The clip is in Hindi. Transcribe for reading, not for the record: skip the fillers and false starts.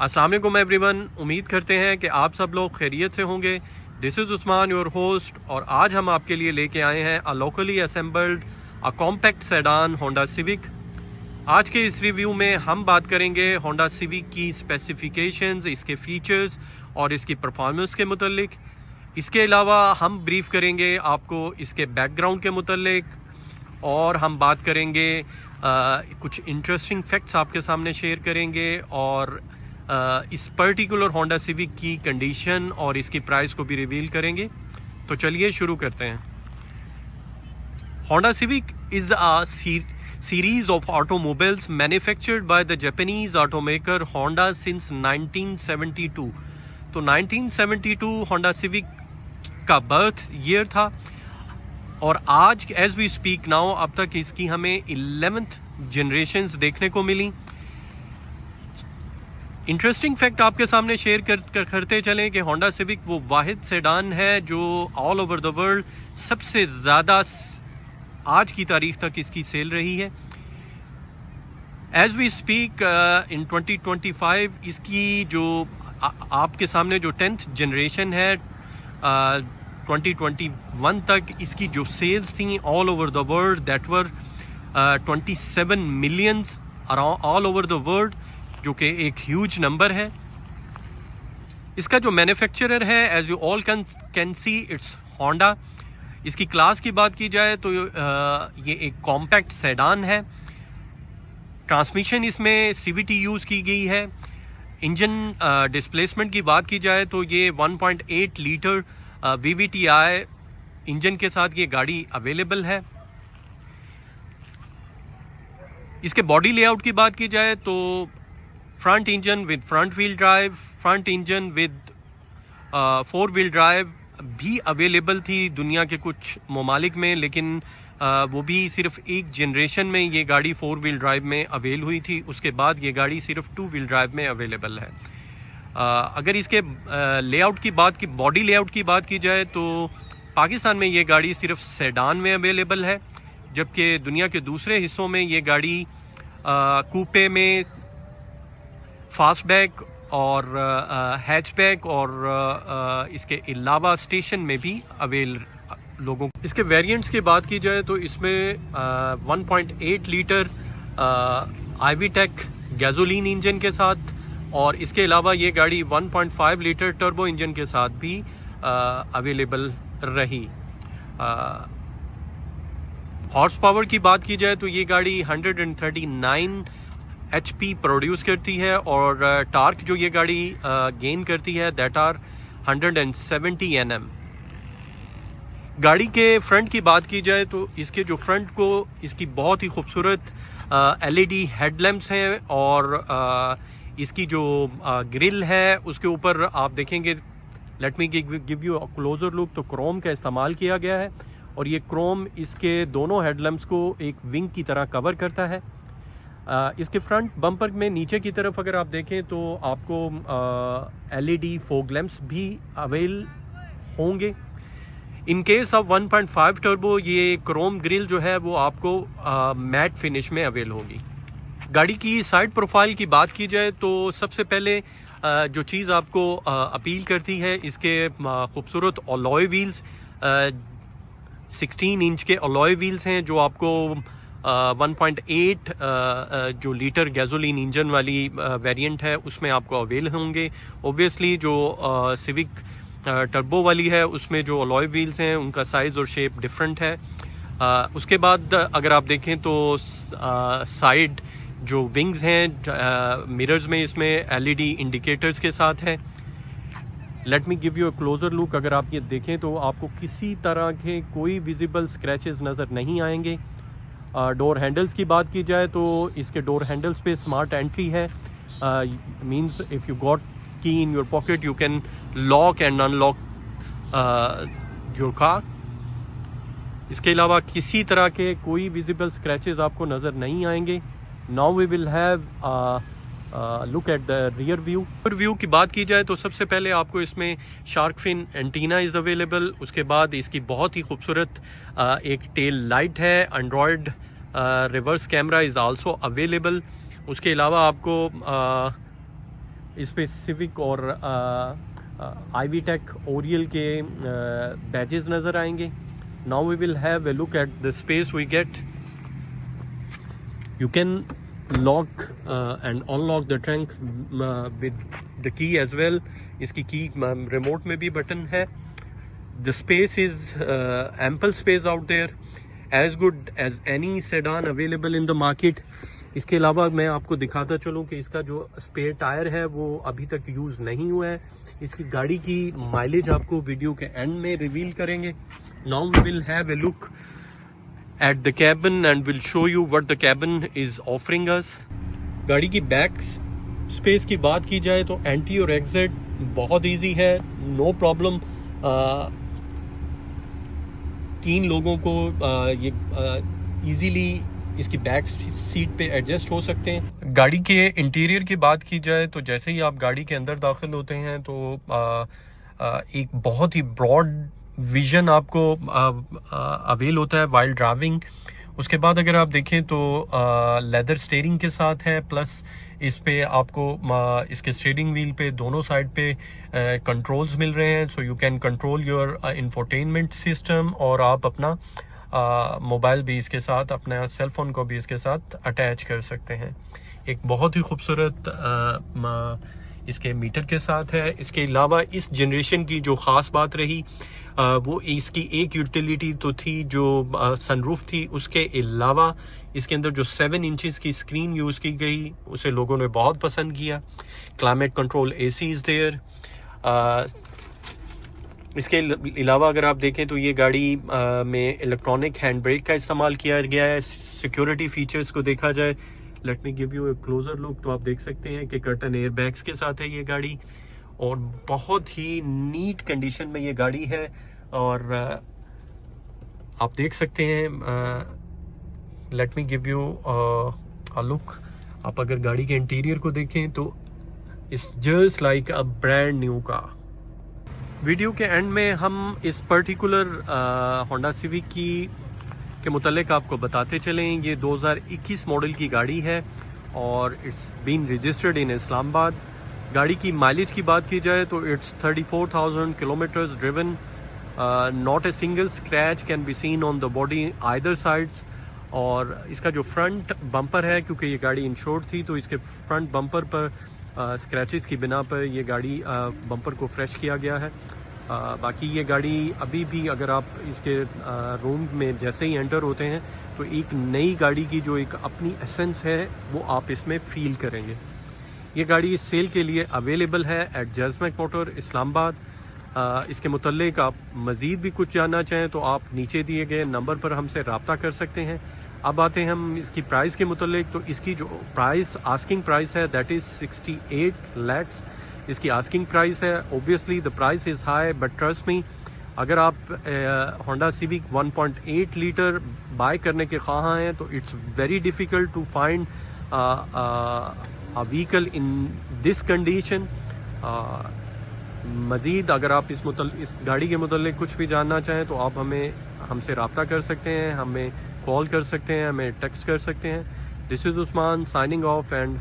अस्सलाम वालेकुम एवरीवन। उम्मीद करते हैं कि आप सब लोग खैरियत से होंगे। This is Usman your host, और आज हम आपके लिए लेके आए हैं a locally assembled a compact sedan Honda Civic. आज के इस रिव्यू में हम बात करेंगे होंडा सिविक की स्पेसिफिकेशंस, इसके फीचर्स और इसकी परफॉर्मेंस के मुतल्लिक। इसके अलावा हम ब्रीफ करेंगे आपको इसके बैकग्राउंड के मुतल्लिक, और हम बात करेंगे कुछ इंटरेस्टिंग फैक्ट्स आपके सामने शेयर करेंगे, और इस पर्टिकुलर होंडा सिविक की कंडीशन और इसकी प्राइस को भी रिवील करेंगे। तो चलिए शुरू करते हैं। Honda civic is a series of automobiles manufactured by the Japanese automaker Honda since 1972। तो 1972 होंडा सिविक का बर्थ ईयर था, और आज एज वी स्पीक नाउ अब तक इसकी हमें 11th जनरेशन्स देखने को मिली। इंटरेस्टिंग फैक्ट आपके सामने शेयर करते चलें कि होंडा सिविक वो वाहिद सेडान है जो ऑल ओवर द वर्ल्ड सबसे ज़्यादा आज की तारीख तक इसकी सेल रही है। एज वी स्पीक इन 2025 इसकी जो आपके सामने जो 10th जनरेशन है, 2021 तक इसकी जो सेल्स थी all over the world that were 27 millions all over the world, जो कि एक ह्यूज नंबर है। इसका जो मैन्युफैक्चरर है, as you all can see, it's Honda. इसकी क्लास की बात की जाए तो ये एक कॉम्पैक्ट सेडान है। ट्रांसमिशन इसमें सीवीटी यूज़ की गई है। इंजन डिस्प्लेसमेंट की बात की जाए तो ये 1.8 लीटर VVTi इंजन के साथ ये गाड़ी अवेलेबल है। इसके बॉडी लेआउट की बात की जाए तो front engine with front wheel drive, front engine with 4 wheel drive भी अवेलेबल थी दुनिया के कुछ ममालिक में, लेकिन वो भी सिर्फ एक जनरेशन में ये गाड़ी 4 व्हील ड्राइव में अवेल हुई थी। उसके बाद ये गाड़ी सिर्फ 2 व्हील ड्राइव में अवेलेबल है। अगर इसके लेआउट की बात की बॉडी लेआउट की बात की जाए तो पाकिस्तान में ये गाड़ी सिर्फ सेडान में अवेलेबल है, जबकि दुनिया के दूसरे हिस्सों में ये गाड़ी कूपे में, फास्टबैक और हैचबैक और इसके अलावा स्टेशन में भी अवेल लोगों। इसके वेरिएंट्स की बात की जाए तो इसमें 1.8 लीटर आईवीटेक गैसोलीन इंजन के साथ, और इसके अलावा ये गाड़ी 1.5 लीटर टर्बो इंजन के साथ भी अवेलेबल रही। हॉर्स पावर की बात की जाए तो ये गाड़ी 139 HP प्रोड्यूस करती है, और टार्क जो ये गाड़ी गेन करती है दैट आर 170 Nm। गाड़ी के फ्रंट की बात की जाए तो इसके जो फ्रंट को इसकी बहुत ही खूबसूरत LED हेडलैम्प्स हैं, और इसकी जो ग्रिल है उसके ऊपर आप देखेंगे, let me give you a closure look, तो क्रोम का इस्तेमाल किया गया है, और ये क्रोम इसके दोनों हेडलैम्प्स को एक विंग की तरह कवर करता है। इसके फ्रंट बम्पर में नीचे की तरफ अगर आप देखें तो आपको LED फॉग लैंप्स भी अवेल होंगे। इन केस ऑफ 1.5 टर्बो ये क्रोम ग्रिल जो है वो आपको मैट फिनिश में अवेल होगी। गाड़ी की साइड प्रोफाइल की बात की जाए तो सबसे पहले जो चीज़ आपको अपील करती है, इसके खूबसूरत अलॉय व्हील्स, 16 इंच के अलॉय व्हील्स हैं जो आपको 1.8 जो लीटर गैसोलीन इंजन वाली वेरिएंट है उसमें आपको अवेल होंगे। ओबियसली जो सिविक टर्बो वाली है उसमें जो अलॉय व्हील्स हैं उनका साइज़ और शेप डिफरेंट है। उसके बाद अगर आप देखें तो साइड जो विंग्स हैं मिरर्स में इसमें LED इंडिकेटर्स के साथ है। Let me give you a closure look. अगर आप ये देखें तो आपको किसी तरह के कोई विजिबल स्क्रैचेस नज़र नहीं आएंगे। डोर हैंडल्स की बात की जाए तो इसके डोर हैंडल्स पे स्मार्ट एंट्री है, मींस इफ़ यू गॉट की in your pocket you can lock and unlock your car. इसके अलावा किसी तरह के कोई विजिबल स्क्रैचेस आपको नज़र नहीं आएंगे। Now we will have look at the rear view की बात की जाए तो सबसे पहले आपको इसमें shark fin antenna is available. उसके बाद इसकी बहुत ही खूबसूरत एक टेल लाइट है। Android reverse camera is also available. उसके अलावा आपको इस पे सिविक और आईवी टेक ओरियल के बैजेस नज़र आएंगे। Now we will have a look at the space we get. You can lock and unlock the trunk with the key as well. इसकी की रिमोट में भी बटन है। The space is ample space out there, as good as any sedan available in the market. इसके अलावा मैं आपको दिखाता चलूँ कि इसका जो स्पेयर टायर है वो अभी तक यूज़ नहीं हुआ है। इसकी गाड़ी की माइलेज आपको वीडियो के एंड में रिवील करेंगे। Now we will have a look at the cabin and will show you what the cabin is offering us. गाड़ी की बैक स्पेस की बात की जाए तो एंट्री और एग्जिट बहुत ईजी है, नो प्रॉब्लम। 3 लोगों को ये ईजीली इसकी बैक सीट पे एडजस्ट हो सकते हैं। गाड़ी के इंटीरियर की बात की जाए तो जैसे ही आप गाड़ी के अंदर दाखिल होते हैं तो एक बहुत ही ब्रॉड विजन आपको अवेल होता है वाइल ड्राइविंग। उसके बाद अगर आप देखें तो लेदर स्टीयरिंग के साथ है, प्लस इस पे आपको इसके स्टीयरिंग व्हील पे दोनों साइड पे कंट्रोल्स मिल रहे हैं। So you can control your infotainment system, और आप अपना मोबाइल भी इसके साथ, अपना सेल फ़ोन को भी इसके साथ अटैच कर सकते हैं। एक बहुत ही खूबसूरत इसके मीटर के साथ है। इसके अलावा इस जनरेशन की जो ख़ास बात रही वो इसकी एक यूटिलिटी तो थी जो सनरूफ थी। उसके अलावा इसके अंदर जो 7 इंचेस की स्क्रीन यूज़ की गई उसे लोगों ने बहुत पसंद किया। Climate control AC is there. इसके अलावा अगर आप देखें तो ये गाड़ी में इलेक्ट्रॉनिक हैंड ब्रेक का इस्तेमाल किया गया है। सिक्योरिटी फीचर्स को देखा जाए, let me give U A closure look, तो आप देख सकते हैं कि कर्टन एयर बैग्स के साथ है ये गाड़ी, और बहुत ही नीट कंडीशन में ये गाड़ी है। और आप देख सकते हैं, let me give you a look. आप अगर गाड़ी के इंटीरियर को देखें तो it's just like a brand new car. Video के एंड में हम इस पर्टिकुलर होंडा सिविक के मुतालिक आपको बताते चलें। ये 2021 मॉडल की गाड़ी है और it's been registered in Islamabad. गाड़ी की माइलेज की बात की जाए तो it's 34,000 kilometres driven. Not a single scratch can be seen on the body either sides. और इसका जो फ्रंट बम्पर है, क्योंकि ये गाड़ी इंश्योर्ड थी तो इसके फ्रंट बम्पर पर स्क्रैचेस की बिना पर ये गाड़ी बम्पर को फ्रेश किया गया है। बाकी ये गाड़ी अभी भी अगर आप इसके रूम में जैसे ही एंटर होते हैं तो एक नई गाड़ी की जो एक अपनी एसेंस है वो आप इसमें फील करेंगे। ये गाड़ी सेल के लिए अवेलेबल है एट जैज़मैक मोटर इस्लामाबाद। इसके मुतल्लिक आप मज़ीद भी कुछ जानना चाहें तो आप नीचे दिए गए नंबर पर हमसे रब्ता कर सकते हैं। अब आते हैं हम इसकी प्राइस के मुतल्लिक, तो इसकी जो प्राइस आस्किंग प्राइस है दैट इज़ 68 lakhs इसकी आस्किंग प्राइस है। Obviously the price is high but trust me, अगर आप होंडा सिविक 1.8 लीटर बाय करने के ख्वाह हैं तो it's very difficult to find a vehicle in this condition. मज़ीद अगर आप इस गाड़ी के मुतल्लिक कुछ भी जानना चाहें तो आप हमसे रब्ता कर सकते हैं, हमें कॉल कर सकते हैं, हमें टेक्स्ट कर सकते हैं। This is Usman signing off and